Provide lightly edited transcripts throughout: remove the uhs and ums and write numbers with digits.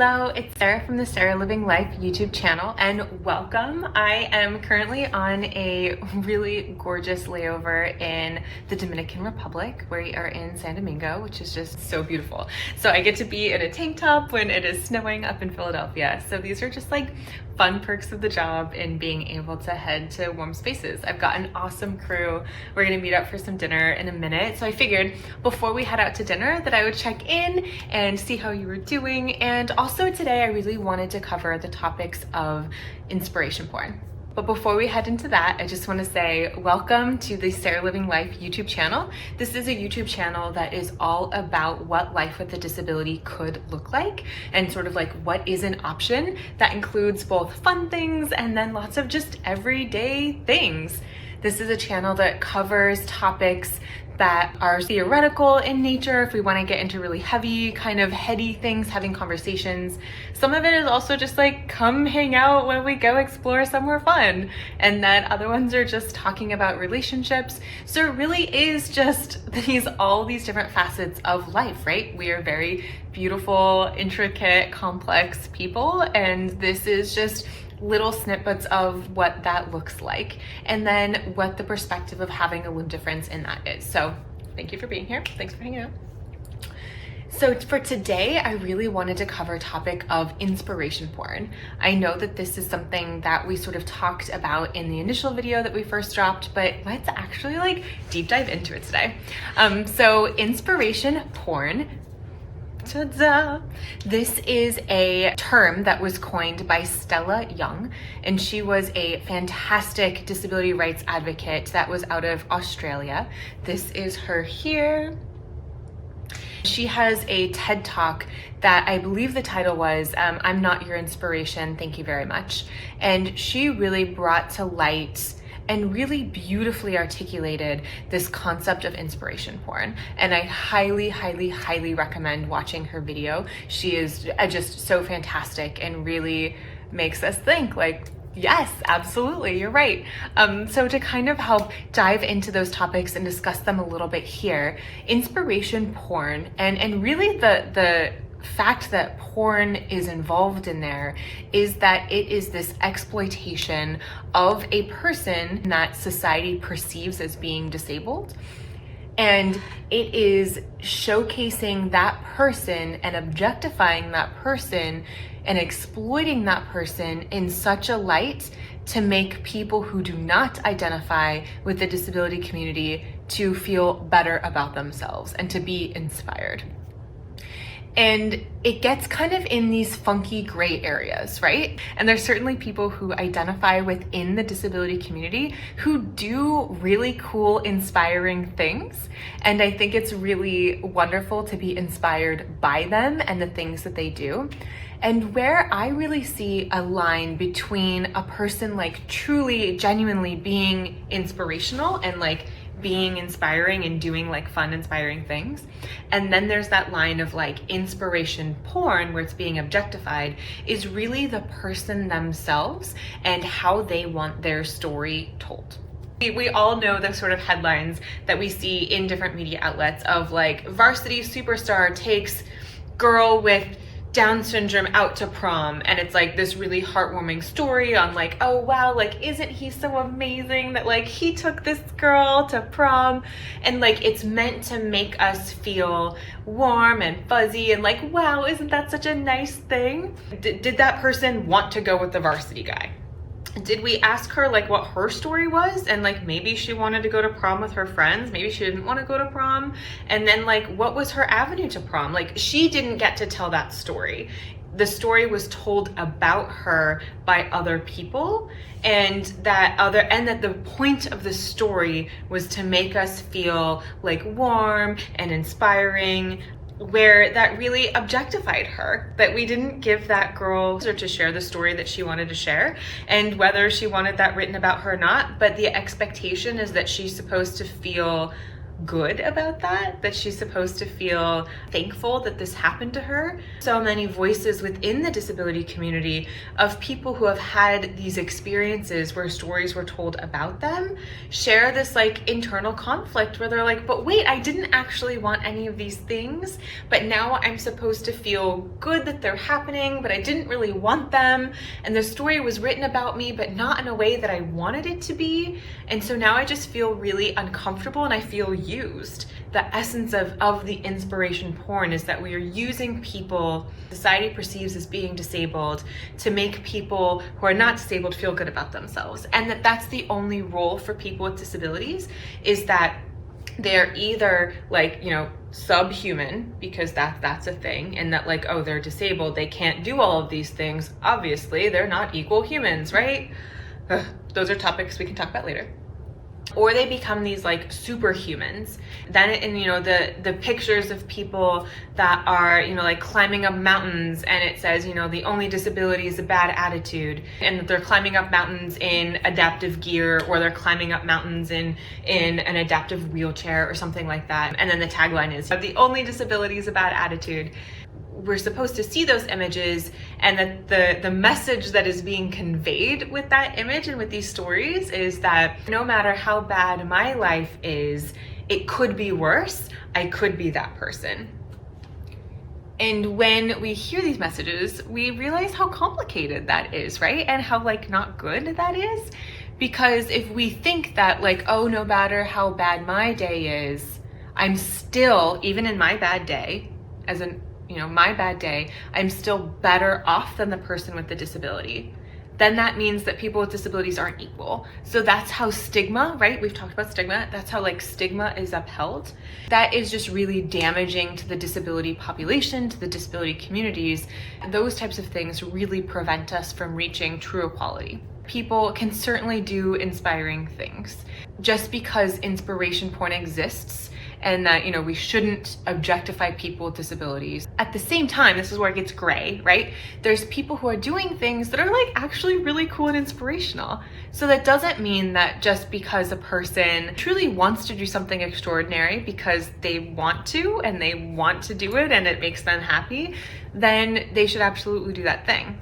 Hello, it's Sarah from the Sarah Living Life YouTube channel, and welcome. I am currently on a really gorgeous layover in the Dominican Republic. We are in San Domingo, which is just so beautiful. So I get to be in a tank top when it is snowing up in Philadelphia. So these are just like fun perks of the job in being able to head to warm spaces. I've got an awesome crew. We're gonna meet up for some dinner in a minute. So I figured before we head out to dinner that I would check in and see how you were doing. And also today I really wanted to cover the topics of inspiration porn. But before we head into that, I just want to say welcome to the Sarah Living Life YouTube channel. This is a YouTube channel that is all about what life with a disability could look like and sort of like what is an option that includes both fun things and then lots of just everyday things. This is a channel that covers topics that are theoretical in nature if we want to get into really heavy, kind of heady things, having conversations. Some of it is also just like, come hang out when we go explore somewhere fun. And then other ones are just talking about relationships. So it really is just all these different facets of life, right? We are very beautiful, intricate, complex people. And this is just little snippets of what that looks like and then what the perspective of having a limb difference in that is. So thank you for being here. Thanks for hanging out. So for today, I really wanted to cover a topic of inspiration porn. I know that this is something that we sort of talked about in the initial video that we first dropped, but let's actually like deep dive into it today. So inspiration porn, ta-da! This is a term that was coined by Stella Young, and she was a fantastic disability rights advocate that was out of Australia. This is her here. She has a TED Talk that I believe the title was, I'm Not Your Inspiration, Thank You Very Much. And she really brought to light and really beautifully articulated this concept of inspiration porn. And I highly, highly, highly recommend watching her video. She is just so fantastic and really makes us think like, yes, absolutely, you're right. So to kind of help dive into those topics and discuss them a little bit here, inspiration porn and really the fact that porn is involved in there is that it is this exploitation of a person that society perceives as being disabled. And it is showcasing that person and objectifying that person and exploiting that person in such a light to make people who do not identify with the disability community to feel better about themselves and to be inspired. And it gets kind of in these funky gray areas, right? And there's certainly people who identify within the disability community who do really cool, inspiring things. And I think it's really wonderful to be inspired by them and the things that they do. And where I really see a line between a person like truly, genuinely being inspirational and like being inspiring and doing like fun, inspiring things. And then there's that line of like inspiration porn where it's being objectified is really the person themselves and how they want their story told. We all know the sort of headlines that we see in different media outlets of like varsity superstar takes girl with Down syndrome out to prom, and it's like this really heartwarming story on like, oh wow, like isn't he so amazing that like he took this girl to prom, and like it's meant to make us feel warm and fuzzy and like, wow, isn't that such a nice thing? Did that person want to go with the varsity guy? Did we ask her like what her story was, and like maybe she wanted to go to prom with her friends, maybe she didn't want to go to prom, and then like what was her avenue to prom? Like she didn't get to tell that story. The story was told about her by other people, and that the point of the story was to make us feel like warm and inspiring, where that really objectified her, that we didn't give that girl to share the story that she wanted to share, and whether she wanted that written about her or not, but the expectation is that she's supposed to feel good about that she's supposed to feel thankful that this happened to her. So many voices within the disability community of people who have had these experiences where stories were told about them share this like internal conflict where they're like, but wait, I didn't actually want any of these things, but now I'm supposed to feel good that they're happening, but I didn't really want them. And the story was written about me, but not in a way that I wanted it to be. And so now I just feel really uncomfortable and I feel used. The essence of the inspiration porn is that we are using people society perceives as being disabled to make people who are not disabled feel good about themselves. And that's the only role for people with disabilities, is that they're either like, you know, subhuman, because that's a thing, and that like, oh, they're disabled, they can't do all of these things. Obviously, they're not equal humans, right? Ugh, those are topics we can talk about later. Or they become these like superhumans. Then in, you know, the pictures of people that are, you know, like climbing up mountains, and it says, you know, the only disability is a bad attitude, and that they're climbing up mountains in adaptive gear, or they're climbing up mountains in an adaptive wheelchair or something like that. And then the tagline is, the only disability is a bad attitude. We're supposed to see those images, and that the message that is being conveyed with that image and with these stories is that no matter how bad my life is, it could be worse. I could be that person. And when we hear these messages, we realize how complicated that is, right? And how like not good that is. Because if we think that like, oh, no matter how bad my day is, I'm still, even in my bad day, as an my bad day, I'm still better off than the person with the disability, then that means that people with disabilities aren't equal. So that's how stigma, right? We've talked about stigma. That's how like stigma is upheld. That is just really damaging to the disability population, to the disability communities. Those types of things really prevent us from reaching true equality. People can certainly do inspiring things. Just because inspiration porn exists, and that, you know, we shouldn't objectify people with disabilities. At the same time, this is where it gets gray, right? There's people who are doing things that are like actually really cool and inspirational. So that doesn't mean that just because a person truly wants to do something extraordinary because they want to and they want to do it and it makes them happy, then they should absolutely do that thing.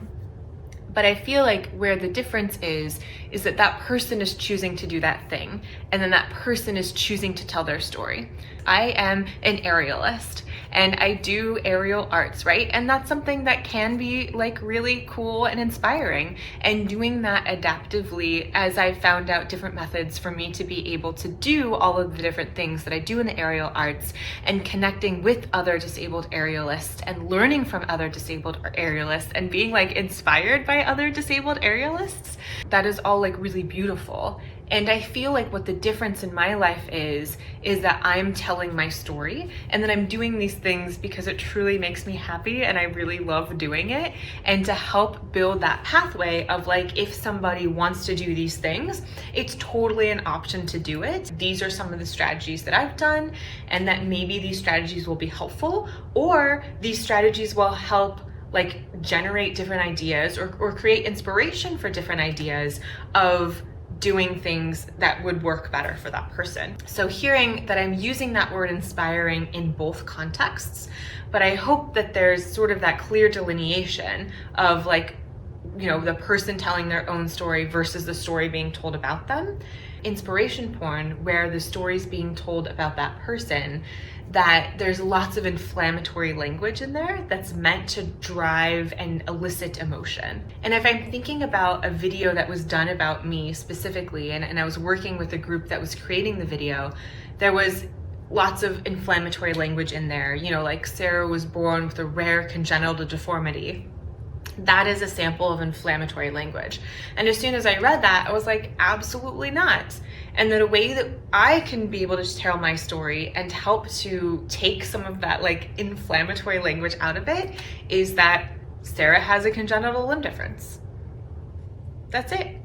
But I feel like where the difference is that that person is choosing to do that thing, and then that person is choosing to tell their story. I am an aerialist, and I do aerial arts, right? And that's something that can be like really cool and inspiring. And doing that adaptively, as I found out different methods for me to be able to do all of the different things that I do in the aerial arts, and connecting with other disabled aerialists and learning from other disabled aerialists and being like inspired by other disabled aerialists, that is all like really beautiful. And I feel like what the difference in my life is that I'm telling my story, and that I'm doing these things because it truly makes me happy and I really love doing it. And to help build that pathway of like, if somebody wants to do these things, it's totally an option to do it. These are some of the strategies that I've done, and that maybe these strategies will be helpful, or these strategies will help like generate different ideas or create inspiration for different ideas of doing things that would work better for that person. So hearing that I'm using that word inspiring in both contexts, but I hope that there's sort of that clear delineation of like, you know, the person telling their own story versus the story being told about them. Inspiration porn, where the story's being told about that person, that there's lots of inflammatory language in there that's meant to drive and elicit emotion. And if I'm thinking about a video that was done about me specifically, and I was working with a group that was creating the video, there was lots of inflammatory language in there. You know, like Sarah was born with a rare congenital deformity. That is a sample of inflammatory language. And as soon as I read that, I was like, absolutely not. And that a way that I can be able to tell my story and help to take some of that like inflammatory language out of it is that Sarah has a congenital limb difference. That's it.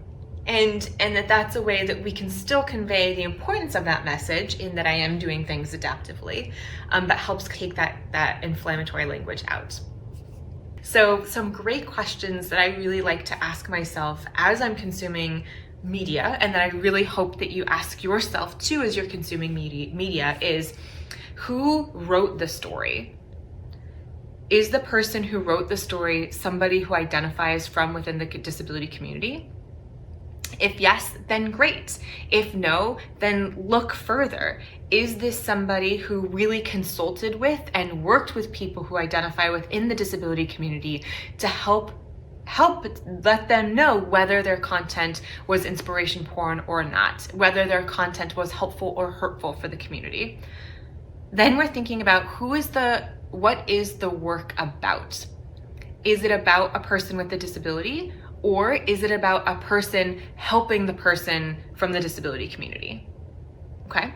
And that's a way that we can still convey the importance of that message, in that I am doing things adaptively, but helps take that inflammatory language out. So some great questions that I really like to ask myself as I'm consuming media, and that I really hope that you ask yourself too as you're consuming media is, who wrote the story? Is the person who wrote the story somebody who identifies from within the disability community? If yes, then great. If no, then look further. Is this somebody who really consulted with and worked with people who identify within the disability community to help let them know whether their content was inspiration porn or not, whether their content was helpful or hurtful for the community? Then we're thinking about what is the work about? Is it about a person with a disability, or is it about a person helping the person from the disability community? Okay,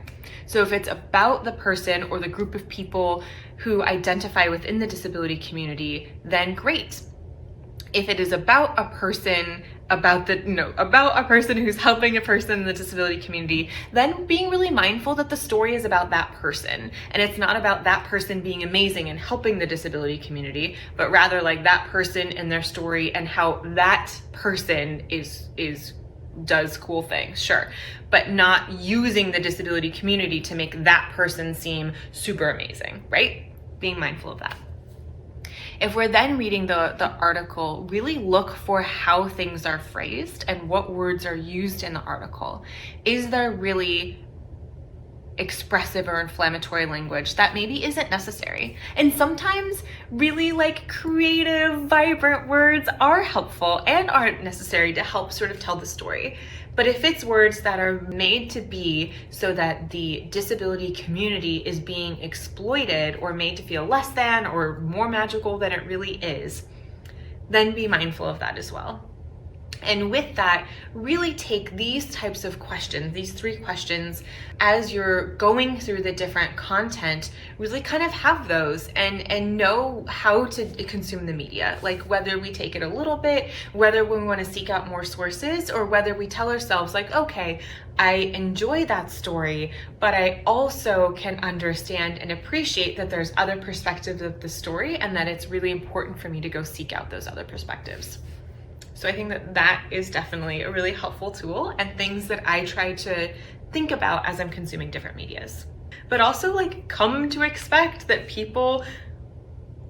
so if it's about the person or the group of people who identify within the disability community, then great. If it is about a person, about a person who's helping a person in the disability community, then being really mindful that the story is about that person, and it's not about that person being amazing and helping the disability community, but rather like that person and their story and how that person does cool things, sure, but not using the disability community to make that person seem super amazing, right? Being mindful of that. If we're then reading the article, really look for how things are phrased and what words are used in the article. Is there really expressive or inflammatory language that maybe isn't necessary? And sometimes really like creative, vibrant words are helpful and aren't necessary to help sort of tell the story. But if it's words that are made to be so that the disability community is being exploited or made to feel less than or more magical than it really is, then be mindful of that as well. And with that, really take these types of questions, these 3 questions, as you're going through the different content, really kind of have those and know how to consume the media, like whether we take it a little bit, whether we want to seek out more sources, or whether we tell ourselves like, okay, I enjoy that story, but I also can understand and appreciate that there's other perspectives of the story and that it's really important for me to go seek out those other perspectives. So I think that is definitely a really helpful tool and things that I try to think about as I'm consuming different medias. But also like come to expect that people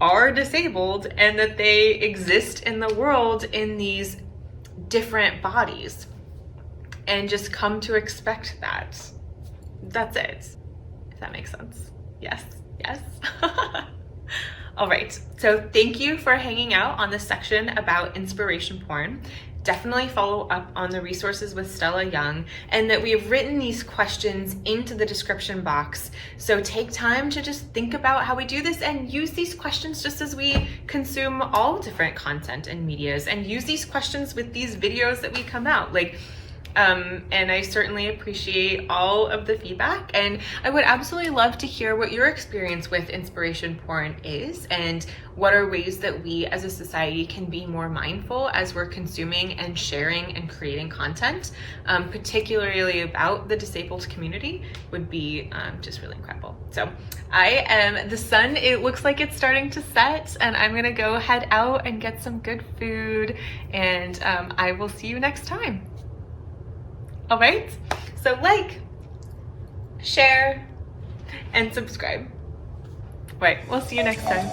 are disabled and that they exist in the world in these different bodies, and just come to expect that. That's it. If that makes sense. Yes. All right, so thank you for hanging out on this section about inspiration porn. Definitely follow up on the resources with Stella Young, and that we have written these questions into the description box. So take time to just think about how we do this and use these questions just as we consume all different content and medias, and use these questions with these videos that we come out. And I certainly appreciate all of the feedback, and I would absolutely love to hear what your experience with inspiration porn is, and what are ways that we as a society can be more mindful as we're consuming and sharing and creating content, particularly about the disabled community, would be just really incredible. So the sun, it looks like it's starting to set, and I'm gonna go head out and get some good food, and I will see you next time. All right, so like, share, and subscribe. Right, we'll see you next time.